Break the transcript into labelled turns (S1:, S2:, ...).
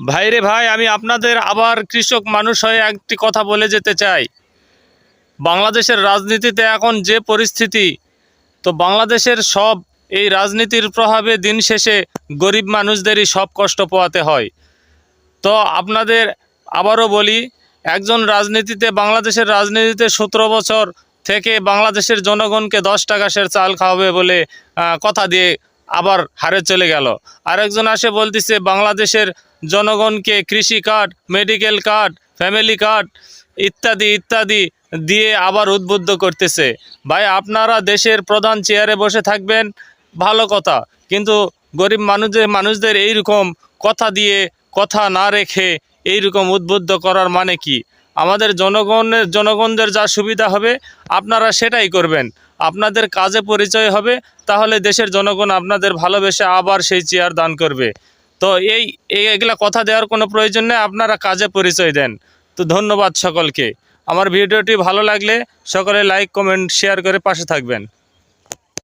S1: ভাইরে ভাই, আমি আপনাদের আবার কৃষক মানুষ হয়ে একটি কথা বলে যেতে চাই। বাংলাদেশের রাজনীতিতে এখন যে পরিস্থিতি, তো বাংলাদেশের সব এই রাজনীতির প্রভাবে দিন শেষে গরিব মানুষদেরই সব কষ্ট পোহাতে হয়। তো আপনাদের আবারও বলি, একজন বাংলাদেশের রাজনীতিতে 17 বছর থেকে বাংলাদেশের জনগণকে 10 টাকা সের চাল খাওয়াবে বলে কথা দিয়ে আবার হারে চলে গেল। আরেকজন আসে বলতেছে বাংলাদেশের জনগণকে কৃষি card, medical card, family card ইত্যাদি ইত্যাদি দিয়ে আবার উদ্বুদ্ধ করতেছে। ভাই, আপনারা দেশের প্রধান চেয়ারে বসে থাকবেন, ভালো কথা, কিন্তু গরিব মানুষদের এইরকম কথা দিয়ে কথা না রেখে এইরকম উদ্বুদ্ধ করার মানে কি? আমাদের জনগণদের যা সুবিধা হবে আপনারা সেটাই করবেন, আপনাদের কাজে পরিচয় হবে, তাহলে দেশের জনগণ আপনাদের ভালোবেসে আবার সেই চেয়ার দান করবে। তো এগুলা কথা দেওয়ার কোনো প্রয়োজন নেই, আপনারা কাজে পরিচয় দেন। তো ধন্যবাদ সকলকে। আমার ভিডিওটি ভালো লাগলে সকলে লাইক, কমেন্ট, শেয়ার করে পাশে থাকবেন।